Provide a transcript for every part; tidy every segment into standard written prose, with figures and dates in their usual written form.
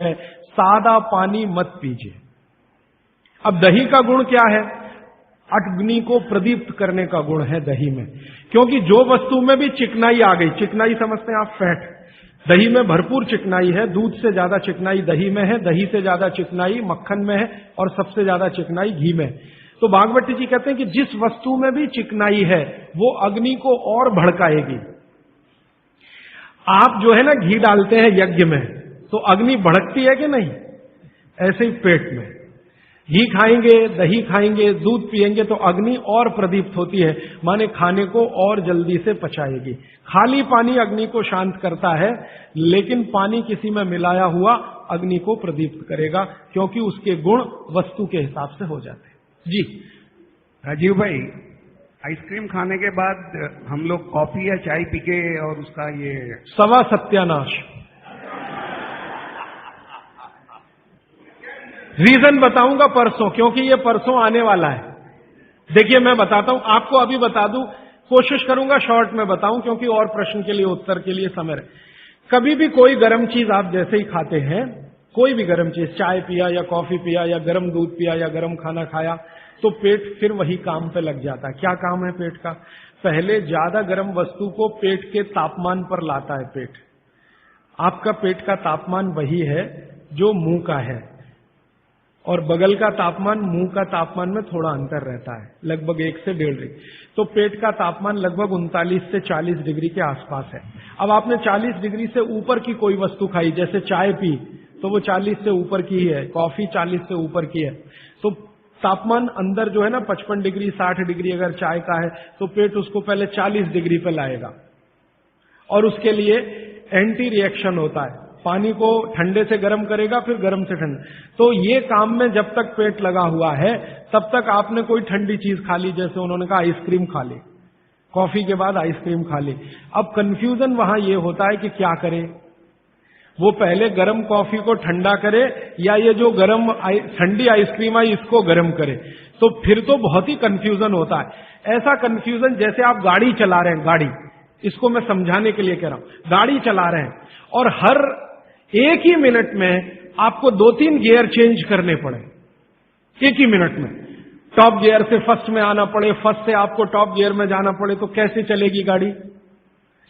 है, सादा पानी मत पीजिए। अब दही का गुण क्या है? अग्नि को प्रदीप्त करने का गुण है दही में, क्योंकि जो वस्तु में भी चिकनाई आ गई, चिकनाई समझते हैं आप, फैट, दही में भरपूर चिकनाई है, दूध से ज्यादा चिकनाई दही में है, दही से ज्यादा चिकनाई मक्खन में है, और सबसे ज्यादा चिकनाई घी में। तो भागवती जी कहते हैं कि जिस वस्तु में भी चिकनाई है वो अग्नि को और भड़काएगी। आप जो है ना घी डालते हैं यज्ञ में, तो अग्नि भड़कती है कि नहीं? ऐसे ही पेट में घी खाएंगे, दही खाएंगे, दूध पिएंगे तो अग्नि और प्रदीप्त होती है, माने खाने को और जल्दी से पचाएगी। खाली पानी अग्नि को शांत करता है, लेकिन पानी किसी में मिलाया हुआ अग्नि को प्रदीप्त करेगा, क्योंकि उसके गुण वस्तु के हिसाब से हो जाते हैं। जी राजीव भाई, आइसक्रीम खाने के बाद हम लोग कॉफी या चाय पी के और उसका ये सवा सत्यानाश। रीजन बताऊंगा परसों, क्योंकि ये परसों आने वाला है। देखिए मैं बताता हूं आपको, अभी बता दूं, कोशिश करूंगा शॉर्ट में बताऊं, क्योंकि और प्रश्न के लिए उत्तर के लिए समय है। कभी भी कोई गर्म चीज आप जैसे ही खाते हैं, कोई भी गर्म चीज, चाय पिया या कॉफी पिया या गर्म दूध पिया या गर्म खाना खाया, तो पेट फिर वही काम पे लग जाता है। क्या काम है पेट का? पहले ज्यादा गर्म वस्तु को पेट के तापमान पर लाता है पेट। आपका पेट का तापमान वही है जो मुंह का है, और बगल का तापमान मुंह का तापमान में थोड़ा अंतर रहता है, लगभग 1 से 1.5 डिग्री। तो पेट का तापमान लगभग 39 से 40 डिग्री के आसपास है। अब आपने 40 डिग्री से ऊपर की कोई वस्तु खाई, जैसे चाय पी, तो वो 40 से ऊपर की है, कॉफी 40 से ऊपर की है, तो तापमान अंदर जो है ना 55 डिग्री 60 डिग्री अगर चाय का है, तो पेट उसको पहले 40 डिग्री पे लाएगा, और उसके लिए एंटी रिएक्शन होता है, पानी को ठंडे से गर्म करेगा, फिर गर्म से ठंडा। तो ये काम में जब तक पेट लगा हुआ है, तब तक आपने कोई ठंडी चीज खा ली, जैसे उन्होंने कहा आइसक्रीम खा ली, कॉफी के बाद आइसक्रीम खा ली। अब कंफ्यूजन वहां ये होता है कि क्या करे, वो पहले गर्म कॉफी को ठंडा करे या ये जो गर्म ठंडी आइसक्रीम आई इसको गर्म करे, तो फिर तो बहुत ही कंफ्यूजन होता है। ऐसा कंफ्यूजन जैसे आप गाड़ी चला रहे हैं, गाड़ी, इसको मैं समझाने के लिए कह रहा हूं, गाड़ी चला रहे हैं और हर 1 ही मिनट में आपको 2-3 गियर चेंज करने पड़े, 1 ही मिनट में। टॉप गियर से फर्स्ट में आना पड़े, फर्स्ट से आपको टॉप गियर में जाना पड़े, तो कैसे चलेगी गाड़ी?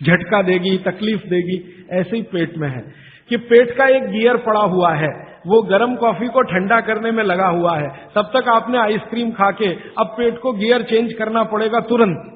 झटका देगी, तकलीफ देगी। ऐसे ही पेट में है कि पेट का एक गियर पड़ा हुआ है, वो गर्म कॉफी को ठंडा करने में लगा हुआ है, तब तक आपने आइसक्रीम खा के अब पेट को गियर चेंज करना पड़ेगा तुरंत,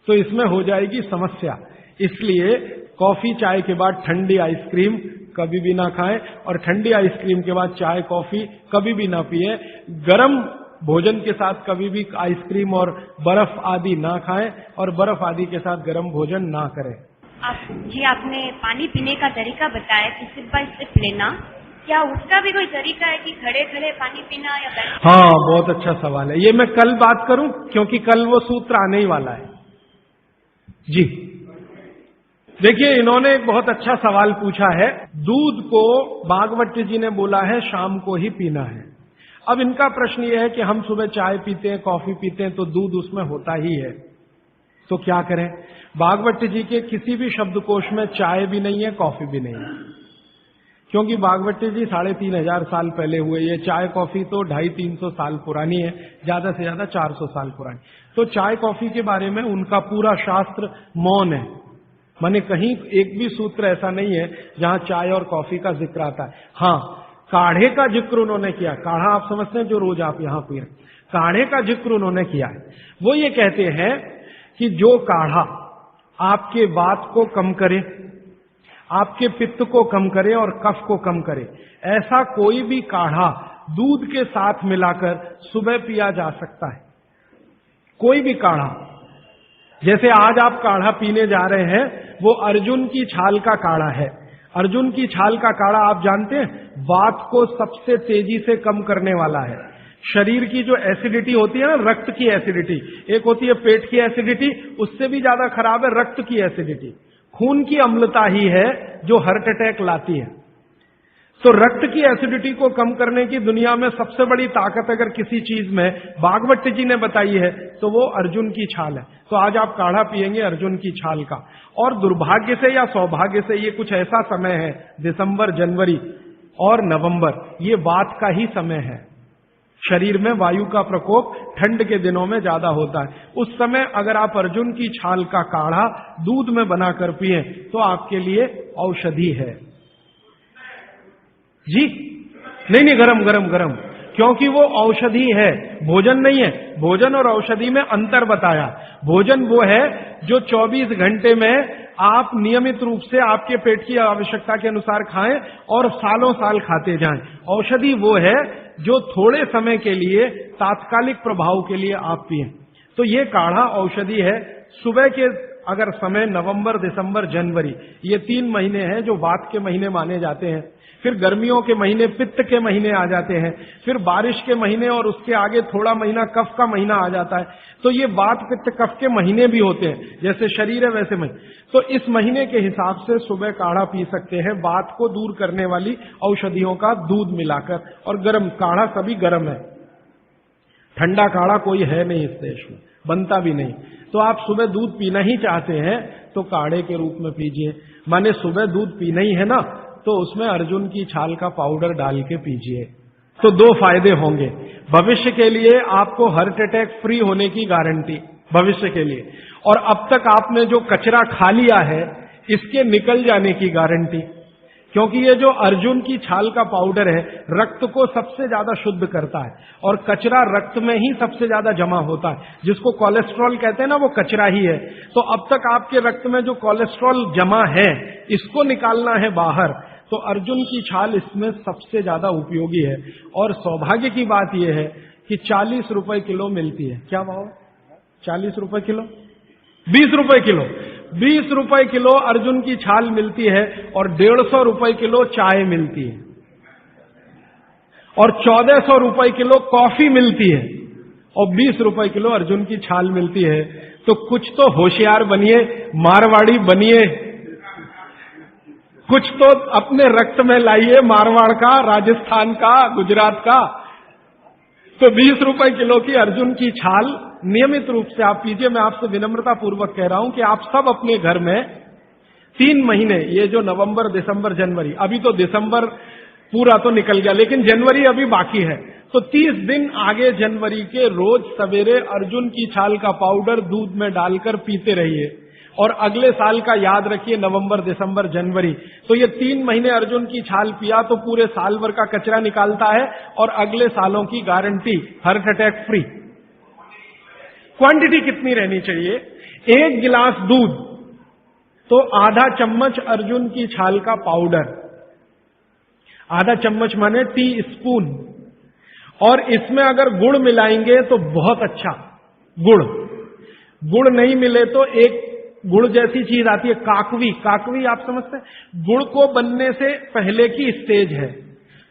तो इसमें हो जाएगी समस्या। इसलिए कॉफी चाय के बाद ठंडी आइसक्रीम कभी भी ना खाएं, और ठंडी आइसक्रीम के बाद चाय कॉफी कभी भी ना पिए। गरम भोजन के साथ कभी भी आइसक्रीम और बर्फ आदि ना खाएं, और बर्फ आदि के साथ गर्म भोजन ना करें। आपने पानी पीने का तरीका बताया कि सिप बाय सिप लेना, क्या उसका भी कोई तरीका है कि खड़े खड़े पानी पीना या बैठ? हाँ, बहुत अच्छा सवाल है, ये मैं कल बात करूं, क्योंकि कल वो सूत्र आने ही वाला है। जी देखिए, इन्होंने एक बहुत अच्छा सवाल पूछा है। दूध को भागवत जी ने बोला है शाम को ही पीना है। अब इनका प्रश्न यह है कि हम सुबह चाय पीते हैं, कॉफी पीते हैं, तो दूध उसमें होता ही है, तो क्या करें? भागवत जी के किसी भी शब्दकोश में चाय भी नहीं है, कॉफी भी नहीं है, क्योंकि भागवत जी 3500 साल पहले हुए। ये चाय कॉफी तो 250-300 साल पुरानी है, ज्यादा से ज्यादा 400 साल पुरानी। तो चाय कॉफी के बारे में उनका पूरा शास्त्र मौन है, माने कहीं एक भी सूत्र ऐसा नहीं है जहां चाय और कॉफी का जिक्र आता है। हाँ, काढ़े का जिक्र उन्होंने किया। काढ़ा आप समझते हैं जो रोज आप यहां पी रहे, काढ़े का जिक्र उन्होंने किया है। वो ये कहते हैं कि जो काढ़ा आपके वात को कम करे, आपके पित्त को कम करे और कफ को कम करे, ऐसा कोई भी काढ़ा दूध के साथ मिलाकर सुबह पिया जा सकता है। कोई भी काढ़ा, जैसे आज आप काढ़ा पीने जा रहे हैं, वो अर्जुन की छाल का काढ़ा है। अर्जुन की छाल का काढ़ा आप जानते हैं, वात को सबसे तेजी से कम करने वाला है। शरीर की जो एसिडिटी होती है ना, रक्त की एसिडिटी, एक होती है पेट की एसिडिटी, उससे भी ज्यादा खराब है रक्त की एसिडिटी। खून की अम्लता ही है जो हार्ट अटैक लाती है। तो रक्त की एसिडिटी को कम करने की दुनिया में सबसे बड़ी ताकत अगर किसी चीज में भागवत जी ने बताई है तो वो अर्जुन की छाल है। तो आज आप काढ़ा पिएंगे अर्जुन की छाल का। और दुर्भाग्य से या सौभाग्य से ये कुछ ऐसा समय है, दिसंबर, जनवरी और नवंबर, ये वात का ही समय है। शरीर में वायु का प्रकोप ठंड के दिनों में ज्यादा होता है। उस समय अगर आप अर्जुन की छाल का काढ़ा दूध में बनाकर पिए तो आपके लिए औषधि है। जी नहीं, गरम गरम गरम, क्योंकि वो औषधि है, भोजन नहीं है। भोजन और औषधि में अंतर बताया। भोजन वो है जो 24 घंटे में आप नियमित रूप से आपके पेट की आवश्यकता के अनुसार खाएं और सालों साल खाते जाएं। औषधि वो है जो थोड़े समय के लिए, तात्कालिक प्रभाव के लिए आप पिएं। तो ये काढ़ा औषधि है। सुबह के अगर समय नवंबर, दिसंबर, जनवरी, ये 3 महीने हैं जो वात के महीने माने जाते हैं। फिर गर्मियों के महीने पित्त के महीने आ जाते हैं। फिर बारिश के महीने और उसके आगे थोड़ा महीना कफ का महीना आ जाता है। तो ये वात, पित्त, कफ के महीने भी होते हैं। जैसे शरीर है वैसे महीने। तो इस महीने के हिसाब से सुबह काढ़ा पी सकते हैं, वात को दूर करने वाली औषधियों का दूध मिलाकर। और गर्म काढ़ा सभी गर्म है, ठंडा काढ़ा कोई है नहीं इस देश में, बनता भी नहीं। तो आप सुबह दूध पीना ही चाहते हैं तो काढ़े के रूप में पीजिए। माने सुबह दूध पीना ही है ना, तो उसमें अर्जुन की छाल का पाउडर डाल के पीजिए। तो 2 फायदे होंगे। भविष्य के लिए आपको हार्ट अटैक फ्री होने की गारंटी, भविष्य के लिए। और अब तक आपने जो कचरा खा लिया है इसके निकल जाने की गारंटी। क्योंकि ये जो अर्जुन की छाल का पाउडर है रक्त को सबसे ज्यादा शुद्ध करता है। और कचरा रक्त में ही सबसे ज्यादा जमा होता है, जिसको कोलेस्ट्रॉल कहते हैं ना, वो कचरा ही है। तो अब तक आपके रक्त में जो कोलेस्ट्रॉल जमा है इसको निकालना है बाहर। तो अर्जुन की छाल इसमें सबसे ज्यादा उपयोगी है। और सौभाग्य की बात यह है कि 40 रुपए किलो मिलती है। क्या भाव? 40 रुपए किलो, 20 रुपए किलो, 20 रुपए किलो अर्जुन की छाल मिलती है। और 150 रुपए किलो चाय मिलती है। और 1400 रुपए किलो कॉफी मिलती है। और 20 रुपए किलो अर्जुन की छाल मिलती है। तो कुछ तो होशियार बनिए, मारवाड़ी बनिए, कुछ तो अपने रक्त में लाइए, मारवाड़ का, राजस्थान का, गुजरात का। तो 20 रुपए किलो की अर्जुन की छाल नियमित रूप से आप पीजिए। मैं आपसे विनम्रता पूर्वक कह रहा हूं कि आप सब अपने घर में 3 महीने, ये जो नवंबर, दिसंबर, जनवरी, अभी तो दिसंबर पूरा तो निकल गया लेकिन जनवरी अभी बाकी है, तो 30 दिन आगे जनवरी के रोज सवेरे अर्जुन की छाल का पाउडर दूध में डालकर पीते रहिए। और अगले साल का याद रखिए, नवंबर, दिसंबर, जनवरी। तो ये 3 महीने अर्जुन की छाल पिया तो पूरे साल भर का कचरा निकालता है। और अगले सालों की guarantee, heart attack free. Quantity कितनी रहनी चाहिए? 1 गिलास दूध तो आधा चम्मच अर्जुन की छाल का पाउडर, आधा चम्मच माने टी स्पून। और इसमें अगर गुड़ मिलाएंगे तो बहुत अच्छा। गुड़ नहीं मिले तो एक गुड़ जैसी चीज आती है, काकवी। काकवी आप समझते हैं? गुड़ को बनने से पहले की स्टेज है,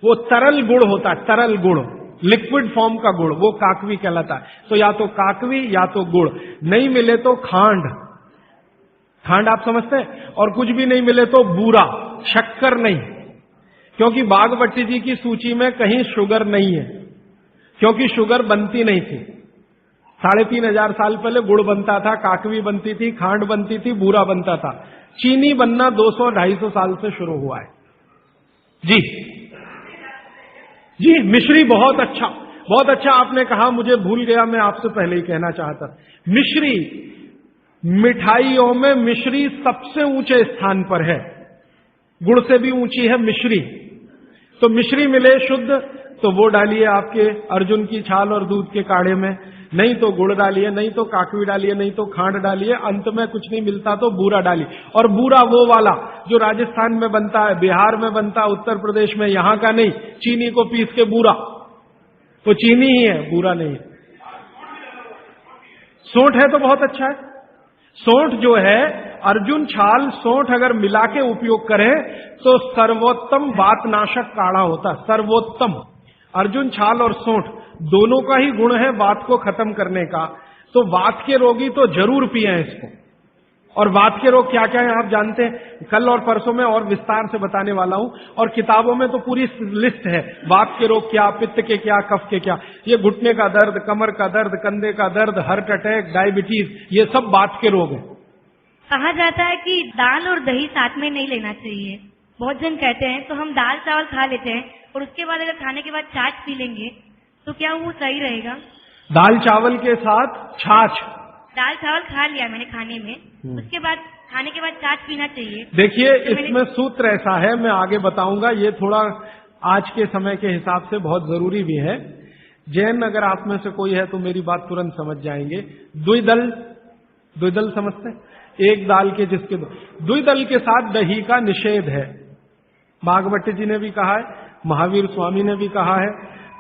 वो तरल गुड़ होता है, तरल गुड़, लिक्विड फॉर्म का गुड़, वो काकवी कहलाता है। तो या तो काकवी या तो गुड़, नहीं मिले तो खांड। खांड आप समझते हैं? और कुछ भी नहीं मिले तो बूरा, शक्कर नहीं, क्योंकि बागवती जी की सूची में कहीं शुगर नहीं है, क्योंकि शुगर बनती नहीं थी। 3500 साल पहले गुड़ बनता था, काकवी बनती थी, खांड बनती थी, बूरा बनता था। चीनी बनना 200-250 साल से शुरू हुआ है। जी, मिश्री बहुत अच्छा, बहुत अच्छा आपने कहा, मुझे भूल गया, मैं आपसे पहले ही कहना चाहता। मिश्री, मिठाइयों में मिश्री सबसे ऊंचे स्थान पर है, गुड़ से भी ऊंची है मिश्री। तो मिश्री मिले शुद्ध तो वो डालिए आपके अर्जुन की छाल और दूध के काढ़े में, नहीं तो गुड़ डालिए, नहीं तो काकवी डालिए, नहीं तो खांड डालिए, अंत में कुछ नहीं मिलता तो बूरा डालिए। और बूरा वो वाला जो राजस्थान में बनता है, बिहार में बनता है, उत्तर प्रदेश में, यहां का नहीं, चीनी को पीस के बूरा, तो चीनी ही है, बूरा नहीं है। सोंठ है तो बहुत अच्छा है। सोंठ जो है, अर्जुन छाल सोंठ अगर मिला के उपयोग करें तो सर्वोत्तम वातनाशक काढ़ा होता है, सर्वोत्तम। अर्जुन छाल और सोंठ दोनों का ही गुण है वात को खत्म करने का। तो वात के रोगी तो जरूर पिए इसको। और वात के रोग क्या क्या है आप जानते हैं। कल और परसों में और विस्तार से बताने वाला हूं, और किताबों में तो पूरी लिस्ट है, वात के रोग क्या, पित्त के क्या, कफ के क्या। ये घुटने का दर्द, कमर का दर्द, कंधे का दर्द, हार्ट अटैक, डायबिटीज, ये सब वात के रोग है। कहा जाता है कि दाल और दही साथ में नहीं लेना चाहिए। बहुत जन कहते हैं तो हम दाल चावल खा लेते हैं और उसके बाद अगर खाने के बाद छाछ पी लेंगे तो क्या वो सही रहेगा? दाल चावल के साथ छाछ, दाल चावल खा लिया मैंने खाने में, उसके बाद खाने के बाद छाछ पीना चाहिए। देखिए तो इसमें सूत्र ऐसा है, मैं आगे बताऊंगा, ये थोड़ा आज के समय के हिसाब से बहुत जरूरी भी है। जैन अगर आप में से कोई है तो मेरी बात तुरंत समझ जाएंगे। द्विदल समझते हैं? एक दाल के जिसके द्विदल के साथ दही का निषेध है। भागवत जी ने भी कहा है, महावीर स्वामी ने भी कहा है,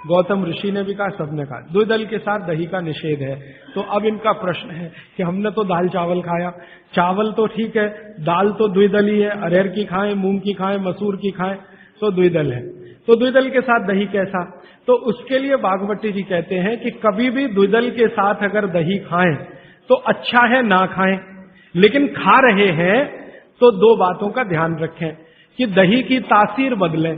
गौतम ऋषि ने भी कहा, सबने कहा द्विदल के साथ दही का निषेध है। तो अब इनका प्रश्न है कि हमने तो दाल चावल खाया, चावल तो ठीक है, दाल तो द्विदल ही है, अरहर की खाएं, मूंग की खाएं, मसूर की खाएं तो द्विदल है। तो द्विदल के साथ दही कैसा? तो उसके लिए भागवती जी कहते हैं कि कभी भी द्विदल के साथ अगर दही खाएं तो अच्छा है ना खाएं, लेकिन खा रहे हैं तो दो बातों का ध्यान रखें कि दही की तासीर बदलें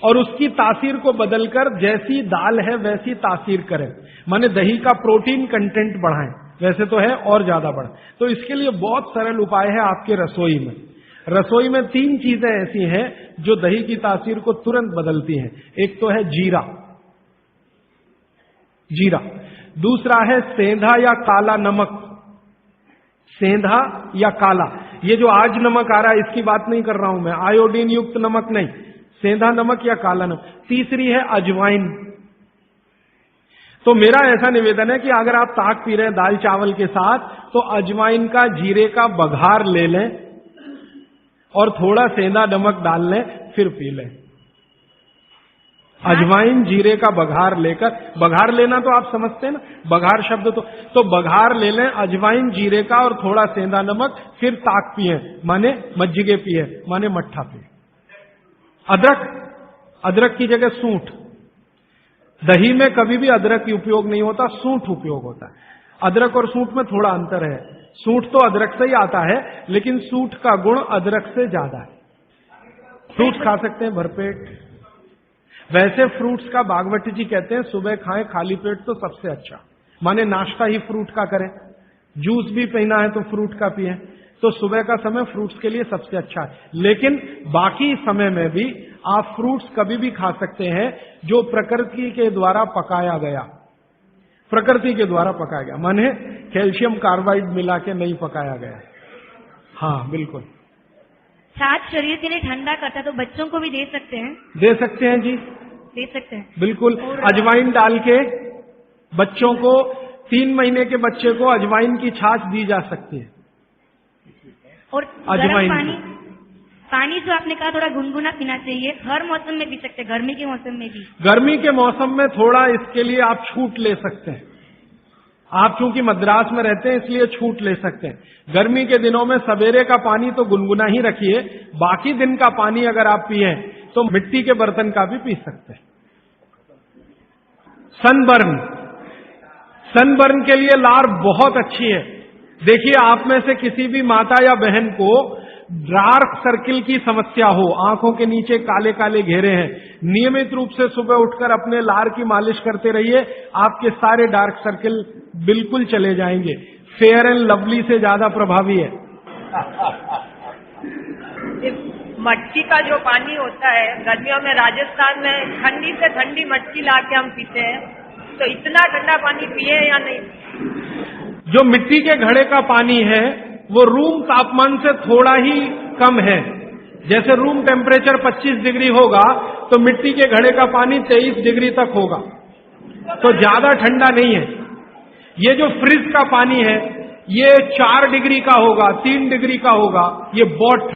और उसकी तासीर को बदलकर जैसी दाल है वैसी तासीर करें, माने दही का प्रोटीन कंटेंट बढ़ाएं, वैसे तो है और ज्यादा बढ़े। तो इसके लिए बहुत सरल उपाय है आपके रसोई में। रसोई में 3 चीजें ऐसी हैं जो दही की तासीर को तुरंत बदलती हैं। एक तो है जीरा, दूसरा है सेंधा या काला नमक, सेंधा या काला, ये जो आज नमक आ रहा है इसकी बात नहीं कर रहा हूं मैं, आयोडीन युक्त नमक नहीं, सेंधा नमक या काला नमक। तीसरी है अजवाइन। तो मेरा ऐसा निवेदन है कि अगर आप ताक पी रहे हैं दाल चावल के साथ तो अजवाइन का, जीरे का बघार ले लें और थोड़ा सेंधा नमक डाल लें, फिर पी लें। अजवाइन जीरे का बघार लेकर, बघार लेना तो आप समझते हैं ना, बघार शब्द तो बघार ले लें अजवाइन जीरे का और थोड़ा सेंधा नमक, फिर ताक पिए, माने मज्जिगे पिए, माने मट्ठा पिए। अदरक की जगह सूंठ, दही में कभी भी अदरक की उपयोग नहीं होता, सूंठ उपयोग होता है। अदरक और सूंठ में थोड़ा अंतर है, सूंठ तो अदरक से ही आता है लेकिन सूंठ का गुण अदरक से ज्यादा है। फ्रूट्स खा सकते हैं भरपेट। वैसे फ्रूट्स का भागवती जी कहते हैं सुबह खाएं खाली पेट तो सबसे अच्छा, माने नाश्ता ही फ्रूट का करें, जूस भी पीना है तो फ्रूट का पिए, तो सुबह का समय फ्रूट्स के लिए सबसे अच्छा है। लेकिन बाकी समय में भी आप फ्रूट्स कभी भी खा सकते हैं जो प्रकृति के द्वारा पकाया गया, माने कैल्शियम कार्बाइड मिला के नहीं पकाया गया। हाँ बिल्कुल। छाछ शरीर के लिए ठंडा करता है तो बच्चों को भी दे सकते हैं? दे सकते हैं जी, दे सकते हैं बिल्कुल। अजवाइन डाल के बच्चों को, 3 महीने के बच्चे को अजवाइन की छाछ दी जा सकती है। और अजवाइन पानी जो आपने कहा थोड़ा गुनगुना पीना चाहिए, हर मौसम में पी सकते हैं, गर्मी के मौसम में भी? गर्मी के मौसम में थोड़ा इसके लिए आप छूट ले सकते हैं। आप चूंकि मद्रास में रहते हैं इसलिए छूट ले सकते हैं। गर्मी के दिनों में सवेरे का पानी तो गुनगुना ही रखिए, बाकी दिन का पानी अगर आप पिए तो मिट्टी के बर्तन का भी पी सकते हैं। सनबर्न के लिए लार बहुत अच्छी है। देखिए आप में से किसी भी माता या बहन को डार्क सर्किल की समस्या हो, आंखों के नीचे काले काले घेरे हैं, नियमित रूप से सुबह उठकर अपने लार की मालिश करते रहिए, आपके सारे डार्क सर्किल बिल्कुल चले जाएंगे। फेयर एंड लवली से ज्यादा प्रभावी है। मटकी का जो पानी होता है गर्मियों में राजस्थान में ठंडी से ठंडी मटकी लाके हम पीते हैं, तो इतना ठंडा पानी पिए या नहीं? जो मिट्टी के घड़े का पानी है वो रूम तापमान से थोड़ा ही कम है। जैसे रूम टेम्परेचर 25 डिग्री होगा तो मिट्टी के घड़े का पानी 23 डिग्री तक होगा, तो ज्यादा ठंडा नहीं है। ये जो फ्रिज का पानी है ये 4 डिग्री का होगा, 3 डिग्री का होगा, ये बहुत